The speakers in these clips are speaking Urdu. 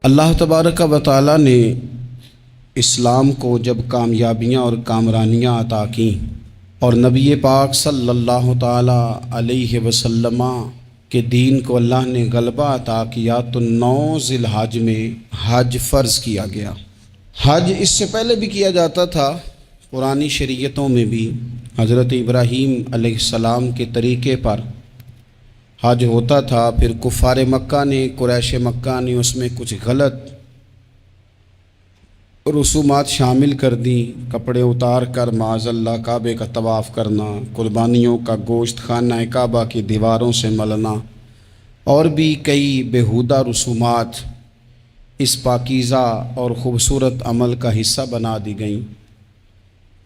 اللہ تبارک و تعالیٰ نے اسلام کو جب کامیابیاں اور کامرانیاں عطا کیں اور نبی پاک صلی اللہ تعالیٰ علیہ وسلم کے دین کو اللہ نے غلبہ عطا کیا تو 9 ذی الحج میں حج فرض کیا گیا۔ حج اس سے پہلے بھی کیا جاتا تھا، پرانی شریعتوں میں بھی حضرت ابراہیم علیہ السلام کے طریقے پر حج ہوتا تھا، پھر کفار مکہ نے، قریش مکہ نے اس میں کچھ غلط رسومات شامل کر دیں، کپڑے اتار کر معاذ اللہ کعبے کا طواف کرنا، قربانیوں کا گوشت خانہ کعبہ کی دیواروں سے ملنا اور بھی کئی بیہودہ رسومات اس پاکیزہ اور خوبصورت عمل کا حصہ بنا دی گئیں۔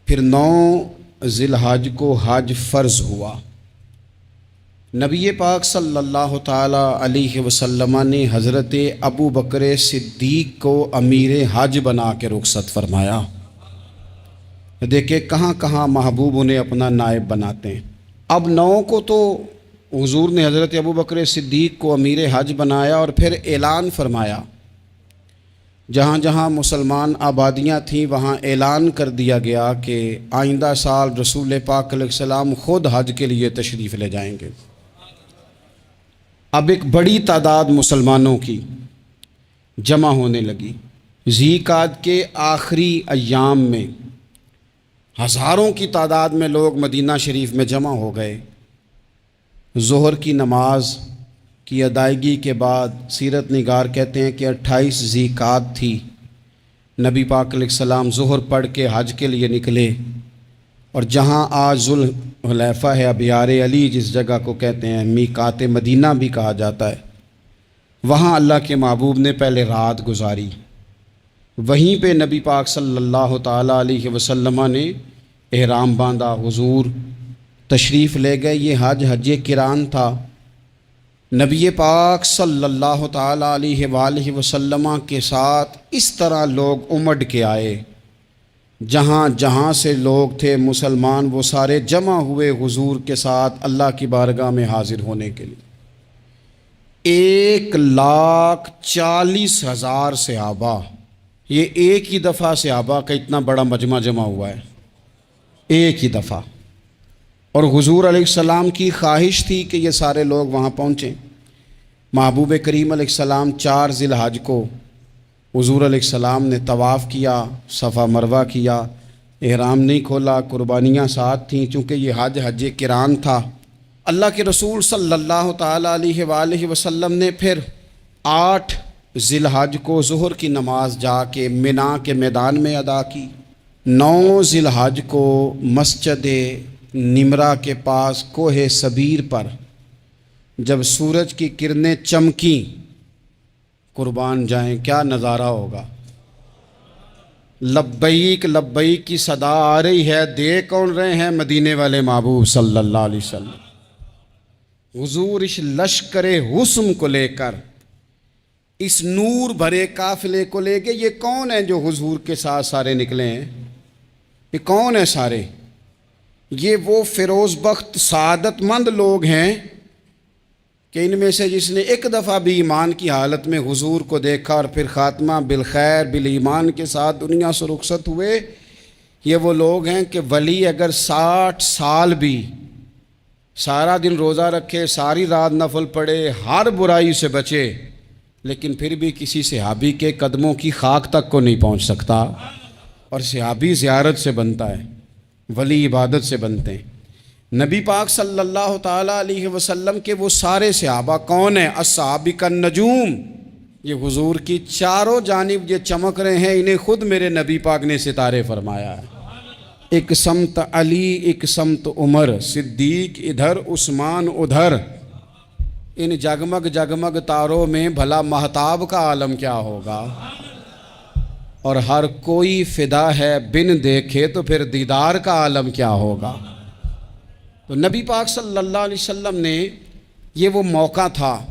پھر 9 ذی الحج کو حج فرض ہوا۔ نبی پاک صلی اللہ تعالیٰ علیہ وسلم نے حضرت ابو بکر صدیق کو امیر حج بنا کے رخصت فرمایا۔ دیکھیں کہاں کہاں محبوب انہیں اپنا نائب بناتے ہیں۔ اب 9 کو تو حضور نے حضرت ابو بکر صدیق کو امیر حج بنایا اور پھر اعلان فرمایا، جہاں جہاں مسلمان آبادیاں تھیں وہاں اعلان کر دیا گیا کہ آئندہ سال رسول پاک علیہ السلام خود حج کے لیے تشریف لے جائیں گے۔ اب ایک بڑی تعداد مسلمانوں کی جمع ہونے لگی۔ ذی قعدہ کے آخری ایام میں ہزاروں کی تعداد میں لوگ مدینہ شریف میں جمع ہو گئے۔ ظہر کی نماز کی ادائیگی کے بعد سیرت نگار کہتے ہیں کہ 28 ذی قعدہ تھی، نبی پاک علیہ السلام ظہر پڑھ کے حج کے لیے نکلے، اور جہاں آج ذوالحلیفہ ہے، ابیار علی جس جگہ کو کہتے ہیں، میقات مدینہ بھی کہا جاتا ہے، وہاں اللہ کے محبوب نے پہلے رات گزاری۔ وہیں پہ نبی پاک صلی اللہ تعالیٰ علیہ وسلم نے احرام باندھا، حضور تشریف لے گئے۔ یہ حج قران تھا۔ نبی پاک صلی اللہ تعالیٰ علیہ وآلہ وسلم کے ساتھ اس طرح لوگ امڑ کے آئے، جہاں جہاں سے لوگ تھے مسلمان وہ سارے جمع ہوئے حضور کے ساتھ اللہ کی بارگاہ میں حاضر ہونے کے لیے۔ 1,40,000 صحابہ، یہ ایک ہی دفعہ صحابہ کا اتنا بڑا مجمع جمع ہوا ہے، ایک ہی دفعہ۔ اور حضور علیہ السلام کی خواہش تھی کہ یہ سارے لوگ وہاں پہنچیں۔ محبوب کریم علیہ السلام 4 ذی الحج کو حضور علیہ السلام نے طواف کیا، صفا مروہ کیا، احرام نہیں کھولا، قربانیاں ساتھ تھیں، چونکہ یہ حج قران تھا۔ اللہ کے رسول صلی اللہ تعالیٰ علیہ وآلہ وسلم نے پھر 8 ذی الحج کو ظہر کی نماز جا کے منا کے میدان میں ادا کی۔ 9 ذی الحج کو مسجد نمرہ کے پاس کوہ صبیر پر جب سورج کی کرنیں چمکیں، قربان جائیں کیا نظارہ ہوگا۔ لبیک لبیک کی صدا آ رہی ہے، دے کون رہے ہیں؟ مدینے والے محبوب صلی اللہ علیہ وسلم۔ حضور اس لشکر حسن کو لے کر، اس نور بھرے قافلے کو لے کے، یہ کون ہیں جو حضور کے ساتھ سارے نکلے ہیں؟ یہ کون ہیں سارے؟ یہ وہ فیروز بخت سعادت مند لوگ ہیں کہ ان میں سے جس نے ایک دفعہ بھی ایمان کی حالت میں حضور کو دیکھا اور پھر خاتمہ بالخیر بالایمان کے ساتھ دنیا سے رخصت ہوئے، یہ وہ لوگ ہیں کہ ولی اگر 60 سال بھی سارا دن روزہ رکھے، ساری رات نفل پڑھے، ہر برائی سے بچے، لیکن پھر بھی کسی صحابی کے قدموں کی خاک تک کو نہیں پہنچ سکتا۔ اور صحابی زیارت سے بنتا ہے، ولی عبادت سے بنتے ہیں۔ نبی پاک صلی اللہ تعالیٰ علیہ وسلم کے وہ سارے صحابہ کون ہیں؟ الصحابہ النجوم، یہ حضور کی چاروں جانب یہ چمک رہے ہیں، انہیں خود میرے نبی پاک نے ستارے فرمایا ہے۔ ایک سمت علی، ایک سمت عمر، صدیق ادھر، عثمان ادھر۔ ان جگمگ جگمگ تاروں میں بھلا مہتاب کا عالم کیا ہوگا؟ اور ہر کوئی فدا ہے بن دیکھے تو پھر دیدار کا عالم کیا ہوگا؟ تو نبی پاک صلی اللہ علیہ وسلم نے یہ وہ موقع تھا،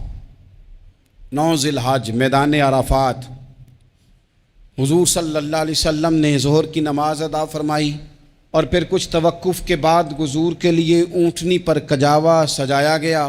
9 ذی الحج میدان عرفات، حضور صلی اللہ علیہ وسلم نے ظہر کی نماز ادا فرمائی اور پھر کچھ توقف کے بعد حضور کے لیے اونٹنی پر کجاوا سجایا گیا،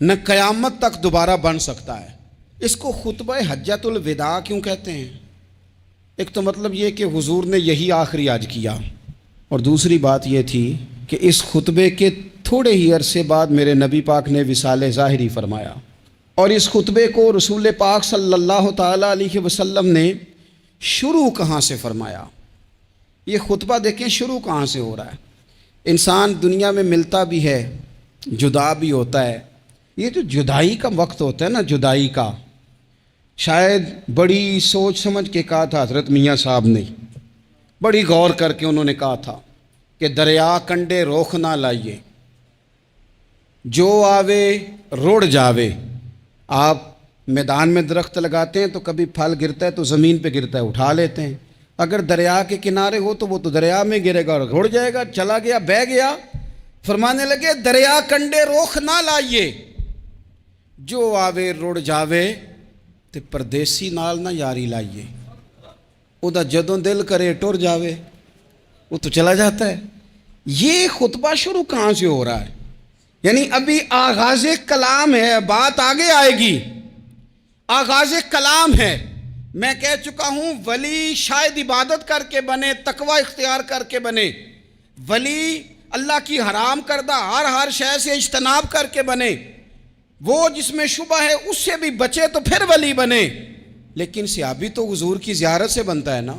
نہ قیامت تک دوبارہ بن سکتا ہے۔ اس کو خطبہ حجۃ الوداع کیوں کہتے ہیں؟ ایک تو مطلب یہ کہ حضور نے یہی آخری حج کیا، اور دوسری بات یہ تھی کہ اس خطبے کے تھوڑے ہی عرصے بعد میرے نبی پاک نے وصال ظاہری فرمایا، اور اس خطبے کو رسول پاک صلی اللہ تعالیٰ علیہ وسلم نے شروع کہاں سے فرمایا؟ یہ خطبہ دیکھیں شروع کہاں سے ہو رہا ہے۔ انسان دنیا میں ملتا بھی ہے، جدا بھی ہوتا ہے۔ یہ جو جدائی کا وقت ہوتا ہے نا، جدائی کا، شاید بڑی سوچ سمجھ کے کہا تھا حضرت میاں صاحب نے، بڑی غور کر کے انہوں نے کہا تھا کہ دریا کنڈے روخ نہ لائیے، جو آوے رڑ جاوے۔ آپ میدان میں درخت لگاتے ہیں تو کبھی پھل گرتا ہے تو زمین پہ گرتا ہے، اٹھا لیتے ہیں۔ اگر دریا کے کنارے ہو تو وہ تو دریا میں گرے گا اور رڑ جائے گا، چلا گیا، بہہ گیا۔ فرمانے لگے دریا کنڈے روخ نہ لائیے، جو آوے رڑ جاوے، تے پردیسی نال نہ یاری لائیے، او دا جدوں دل کرے ٹر جاوے، وہ تو چلا جاتا ہے۔ یہ خطبہ شروع کہاں سے ہو رہا ہے؟ یعنی ابھی آغاز کلام ہے، بات آگے آئے گی، آغاز کلام ہے۔ میں کہہ چکا ہوں ولی شاید عبادت کر کے بنے، تقوی اختیار کر کے بنے، ولی اللہ کی حرام کردہ ہر شے سے اجتناب کر کے بنے، وہ جس میں شبہ ہے اس سے بھی بچے تو پھر ولی بنے۔ لیکن صحابی تو حضور کی زیارت سے بنتا ہے نا،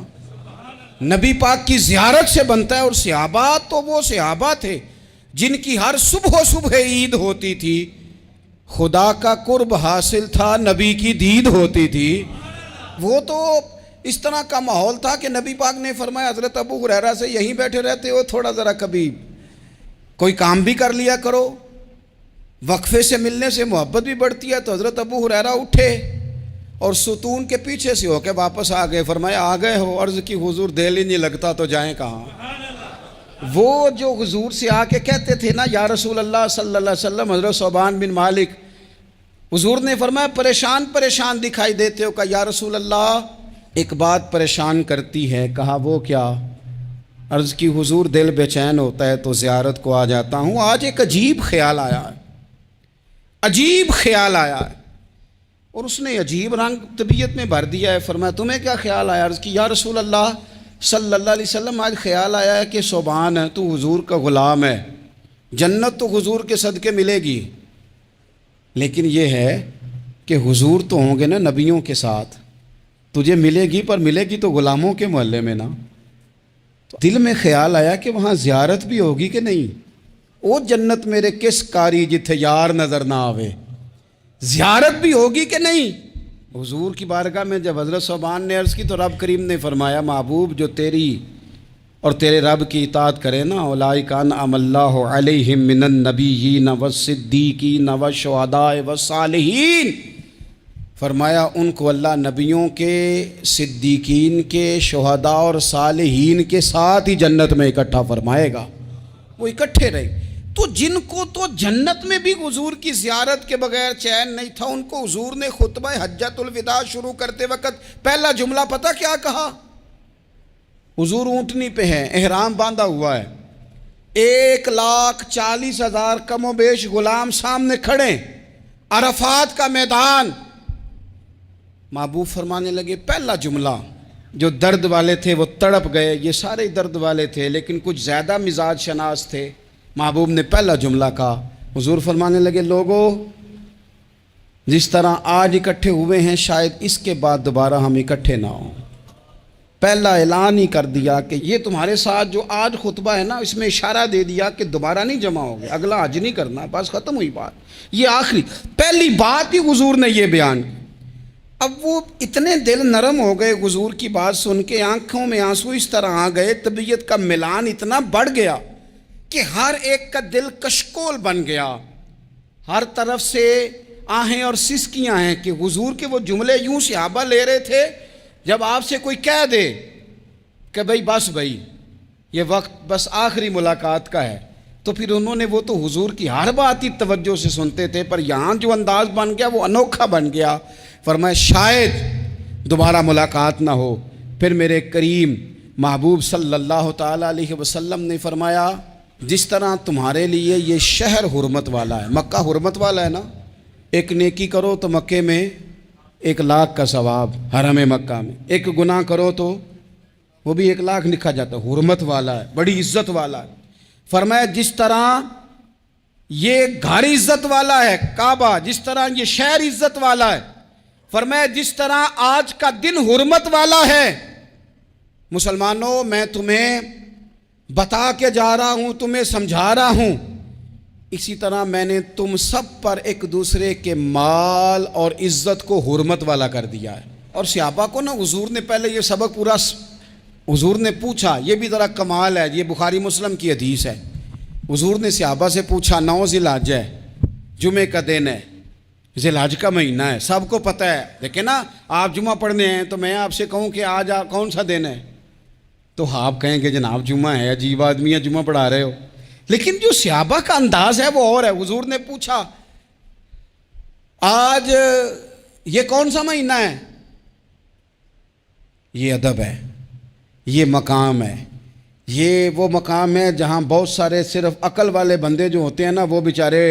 نبی پاک کی زیارت سے بنتا ہے، اور صحابہ تو وہ صحابہ تھے جن کی ہر صبح عید ہوتی تھی، خدا کا قرب حاصل تھا، نبی کی دید ہوتی تھی۔ وہ تو اس طرح کا ماحول تھا کہ نبی پاک نے فرمایا حضرت ابو ہریرہ سے یہیں بیٹھے رہتے ہو، تھوڑا ذرا کبھی کوئی کام بھی کر لیا کرو، وقفے سے ملنے سے محبت بھی بڑھتی ہے۔ تو حضرت ابو ہریرہ اٹھے اور ستون کے پیچھے سے ہو کے واپس آ گئے۔ فرمایا آ گئے ہو؟ عرض کی حضور دل ہی نہیں لگتا تو جائیں کہاں؟ وہ جو حضور سے آ کے کہتے تھے نا یا رسول اللہ صلی اللہ علیہ وسلم، حضرت ثوبان بن مالک، حضور نے فرمایا پریشان پریشان دکھائی دیتے ہو؟ کہا یا رسول اللہ ایک بات پریشان کرتی ہے۔ کہا وہ کیا؟ عرض کی حضور دل بے چین ہوتا ہے تو زیارت کو آ جاتا ہوں، آج ایک عجیب خیال آیا ہے، عجیب خیال آیا ہے، اور اس نے عجیب رنگ طبیعت میں بھر دیا ہے۔ فرمایا تمہیں کیا خیال آیا؟ عرض کی یا رسول اللہ صلی اللہ علیہ وسلم آج خیال آیا ہے کہ ثوبان ہے تو حضور کا غلام ہے، جنت تو حضور کے صدقے ملے گی، لیکن یہ ہے کہ حضور تو ہوں گے نا نبیوں کے ساتھ، تجھے ملے گی پر ملے گی تو غلاموں کے محلے میں نا۔ دل میں خیال آیا کہ وہاں زیارت بھی ہوگی کہ نہیں؟ او جنت میرے کس کاری جتھے یار نظر نہ آوے، زیارت بھی ہوگی کہ نہیں؟ حضور کی بارگاہ میں جب حضرت ثوبان نے عرض کی تو رب کریم نے فرمایا محبوب جو تیری اور تیرے رب کی اطاعت کرے نا، اولئک انعم اللہ علیہم من النبیین والصدیقین والشہداء والصالحین، فرمایا ان کو اللہ نبیوں کے، صدیقین کے، شہداء اور صالحین کے ساتھ ہی جنت میں اکٹھا فرمائے گا، وہ اکٹھے رہے۔ تو جن کو تو جنت میں بھی حضور کی زیارت کے بغیر چین نہیں تھا، ان کو حضور نے خطبہ حجۃ الوداع شروع کرتے وقت پہلا جملہ پتہ کیا کہا؟ حضور اونٹنی پہ ہیں، احرام باندھا ہوا ہے، 1,40,000 کم و بیش غلام سامنے کھڑے، عرفات کا میدان۔ محبوب فرمانے لگے پہلا جملہ، جو درد والے تھے وہ تڑپ گئے، یہ سارے درد والے تھے لیکن کچھ زیادہ مزاج شناس تھے۔ محبوب نے پہلا جملہ کہا، حضور فرمانے لگے لوگو جس طرح آج اکٹھے ہوئے ہیں شاید اس کے بعد دوبارہ ہم اکٹھے نہ ہوں۔ پہلا اعلان ہی کر دیا کہ یہ تمہارے ساتھ جو آج خطبہ ہے نا، اس میں اشارہ دے دیا کہ دوبارہ نہیں جمع ہوگے، اگلا حج نہیں کرنا، بس ختم ہوئی بات۔ یہ آخری پہلی بات ہی حضور نے یہ بیان کی۔ اب وہ اتنے دل نرم ہو گئے حضور کی بات سن کے، آنکھوں میں آنسو اس طرح آ گئے، طبیعت کا ملان اتنا بڑھ گیا کہ ہر ایک کا دل کشکول بن گیا، ہر طرف سے آہیں اور سسکیاں ہیں کہ حضور کے وہ جملے یوں صحابہ لے رہے تھے جب آپ سے کوئی کہہ دے کہ بھائی یہ وقت بس آخری ملاقات کا ہے، تو پھر انہوں نے وہ تو حضور کی ہر بات ہی توجہ سے سنتے تھے، پر یہاں جو انداز بن گیا وہ انوکھا بن گیا۔ فرمایا شاید دوبارہ ملاقات نہ ہو۔ پھر میرے کریم محبوب صلی اللہ تعالیٰ علیہ وسلم نے فرمایا جس طرح تمہارے لیے یہ شہر حرمت والا ہے، مکہ حرمت والا ہے نا، ایک نیکی کرو تو مکے میں 1,00,000 کا ثواب حرم مکہ میں، ایک گناہ کرو تو وہ بھی 1,00,000 لکھا جاتا ہے، حرمت والا ہے، بڑی عزت والا ہے۔ فرمایا جس طرح یہ گھر عزت والا ہے کعبہ، جس طرح یہ شہر عزت والا ہے، فرمایا جس طرح آج کا دن حرمت والا ہے، مسلمانوں میں تمہیں بتا کے جا رہا ہوں، تمہیں سمجھا رہا ہوں، اسی طرح میں نے تم سب پر ایک دوسرے کے مال اور عزت کو حرمت والا کر دیا ہے۔ اور صحابہ کو نا حضور نے پہلے یہ سبق پورا حضور نے پوچھا، یہ بھی ذرا کمال ہے، یہ بخاری مسلم کی حدیث ہے۔ حضور نے صحابہ سے پوچھا 9 ذی الحج ہے، جمعے کا دن ہے، ذی الحج کا مہینہ ہے، سب کو پتہ ہے، لیکن نا آپ جمعہ پڑھنے ہیں تو میں آپ سے کہوں کہ آج کون سا دن ہے، تو آپ کہیں گے جناب جمعہ ہے، عجیب آدمی ہے، جمعہ پڑھا رہے ہو۔ لیکن جو صحابہ کا انداز ہے وہ اور ہے۔ حضور نے پوچھا آج یہ کون سا مہینہ ہے؟ یہ ادب ہے، یہ مقام ہے، یہ وہ مقام ہے جہاں بہت سارے صرف عقل والے بندے جو ہوتے ہیں نا وہ بیچارے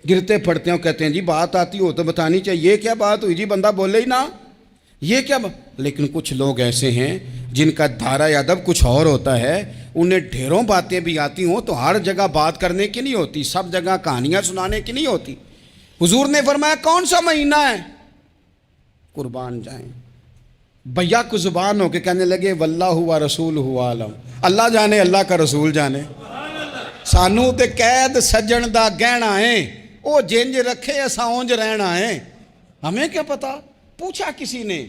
گرتے پھڑتے ہیں، کہتے ہیں جی بات آتی ہو تو بتانی چاہیے، یہ کیا بات ہوئی جی، بندہ بولے ہی نا، یہ کیا لیکن کچھ لوگ ایسے ہیں جن کا دھارا ادب کچھ اور ہوتا ہے، انہیں ڈھیروں باتیں بھی آتی ہوں تو ہر جگہ بات کرنے کی نہیں ہوتی، سب جگہ کہانیاں سنانے کی نہیں ہوتی۔ حضور نے فرمایا کون سا مہینہ ہے؟ قربان جائیں، بھیا کو زبان ہو کے کہنے لگے واللہ و رسولہ عالم، اللہ جانے اللہ کا رسول جانے، سانو تے قید سجن دا گہنا ہے، او جنج رکھے ایسا اونج رہنا ہے، ہمیں کیا پتا؟ پوچھا کسی نے،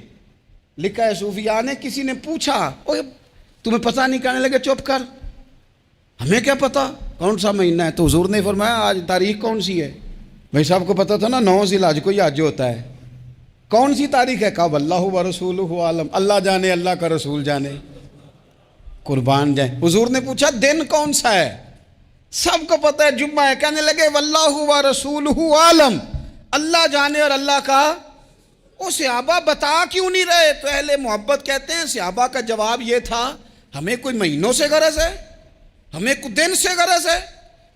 لکھا ہے صوفیاء نے، کسی نے پوچھا تمہیں پتہ نہیں، کہنے لگے چپ کر، ہمیں کیا پتا کون سا مہینہ ہے؟ تو حضور نے فرمایا آج تاریخ کون سی ہے؟ بھائی صاحب کو پتا تھا نا 9 ذی الحج کو یہ حج ہوتا ہے، کون سی تاریخ ہے؟ کہا واللہ و رسولہ عالم، اللہ جانے اللہ کا رسول جانے، قربان جائیں۔ حضور نے پوچھا دن کون سا ہے؟ سب کو پتا ہے جمعہ ہے، کہنے لگے واللہ و رسولہ عالم، اللہ جانے اور اللہ کا۔ وہ صحابہ بتا کیوں نہیں رہے؟ تو اہل محبت کہتے ہیں صحابہ کا جواب یہ تھا ہمیں کوئی مہینوں سے غرض ہے، ہمیں کوئی دن سے غرض ہے،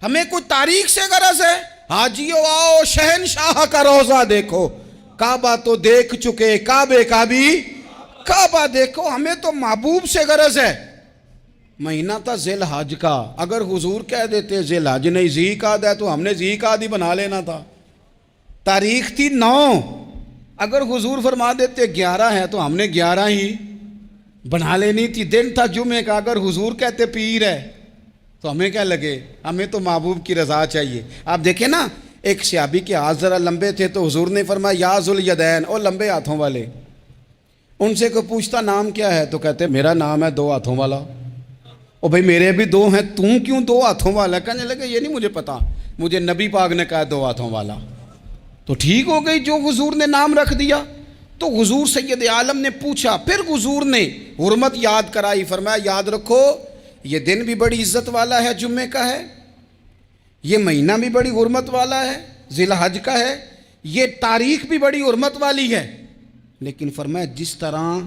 ہمیں کوئی تاریخ سے غرض ہے؟ حاجیو آؤ شہنشاہ کا روضہ دیکھو، کعبہ تو دیکھ چکے، کعبے کا بھی کعبہ دیکھو، ہمیں تو محبوب سے غرض ہے۔ مہینہ تھا ذی الحج کا، اگر حضور کہہ دیتے ذی الحج نہیں ذی قعدہ ہے تو ہم نے ذی قعدہ ہی بنا لینا تھا۔ تاریخ تھی 9، اگر حضور فرما دیتے 11 ہے تو ہم نے 11 ہی بنا لینی تھی۔ دن تھا جمعے کا، اگر حضور کہتے پیر ہے تو ہمیں کیا لگے؟ ہمیں تو محبوب کی رضا چاہیے۔ آپ دیکھیں نا ایک صحابی کے ہاتھ ذرا لمبے تھے تو حضور نے فرمایا یا ذوالیدین، او لمبے ہاتھوں والے، ان سے کوئی پوچھتا نام کیا ہے تو کہتے میرا نام ہے 2 ہاتھوں والا۔ او بھائی میرے بھی 2 ہیں، تم کیوں 2 ہاتھوں والا؟ کہنے لگے یہ نہیں مجھے پتا، مجھے نبی پاک نے کہا 2 ہاتھوں والا، تو ٹھیک ہو گئی جو حضور نے نام رکھ دیا۔ تو حضور سید عالم نے پوچھا، پھر حضور نے حرمت یاد کرائی، فرمایا یاد رکھو یہ دن بھی بڑی عزت والا ہے، جمعے کا ہے، یہ مہینہ بھی بڑی حرمت والا ہے، ذی الحج کا ہے، یہ تاریخ بھی بڑی حرمت والی ہے، لیکن فرمایا جس طرح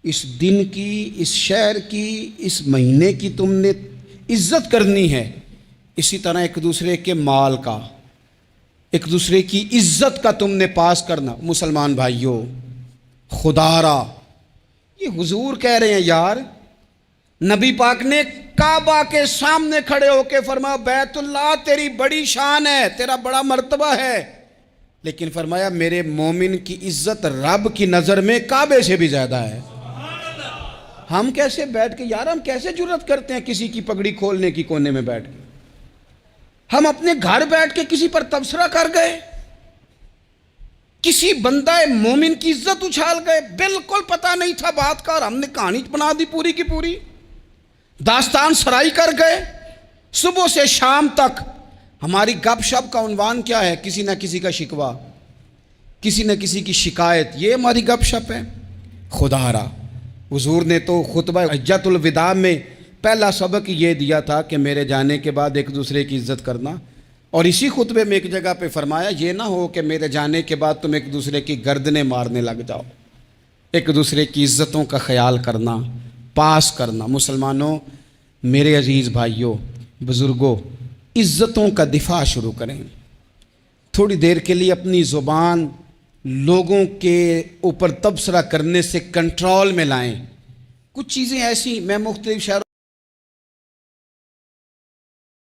اس دن کی، اس شہر کی، اس مہینے کی تم نے عزت کرنی ہے، اسی طرح ایک دوسرے کے مال کا، ایک دوسرے کی عزت کا تم نے پاس کرنا۔ مسلمان بھائیوں، خدا را یہ حضور کہہ رہے ہیں یار، نبی پاک نے کعبہ کے سامنے کھڑے ہو کے فرمایا بیت اللہ تیری بڑی شان ہے، تیرا بڑا مرتبہ ہے، لیکن فرمایا میرے مومن کی عزت رب کی نظر میں کعبے سے بھی زیادہ ہے۔ ہم کیسے بیٹھ کے یار، ہم کیسے جرات کرتے ہیں کسی کی پگڑی کھولنے کی کونے میں بیٹھ کے؟ ہم اپنے گھر بیٹھ کے کسی پر تبصرہ کر گئے، کسی بندہ مومن کی عزت اچھال گئے، بالکل پتہ نہیں تھا بات کا اور ہم نے کہانی بنا دی پوری کی پوری، داستان سرائی کر گئے۔ صبح سے شام تک ہماری گپ شپ کا عنوان کیا ہے؟ کسی نہ کسی کا شکوہ، کسی نہ کسی کی شکایت، یہ ہماری گپ شپ ہے۔ خدا را حضور نے تو خطبہ حجۃ الوداع میں پہلا سبق یہ دیا تھا کہ میرے جانے کے بعد ایک دوسرے کی عزت کرنا، اور اسی خطبے میں ایک جگہ پہ فرمایا یہ نہ ہو کہ میرے جانے کے بعد تم ایک دوسرے کی گردنیں مارنے لگ جاؤ، ایک دوسرے کی عزتوں کا خیال کرنا، پاس کرنا۔ مسلمانوں، میرے عزیز بھائیوں، بزرگوں، عزتوں کا دفاع شروع کریں، تھوڑی دیر کے لیے اپنی زبان لوگوں کے اوپر تبصرہ کرنے سے کنٹرول میں لائیں. کچھ چیزیں ایسی میں مختلف شہروں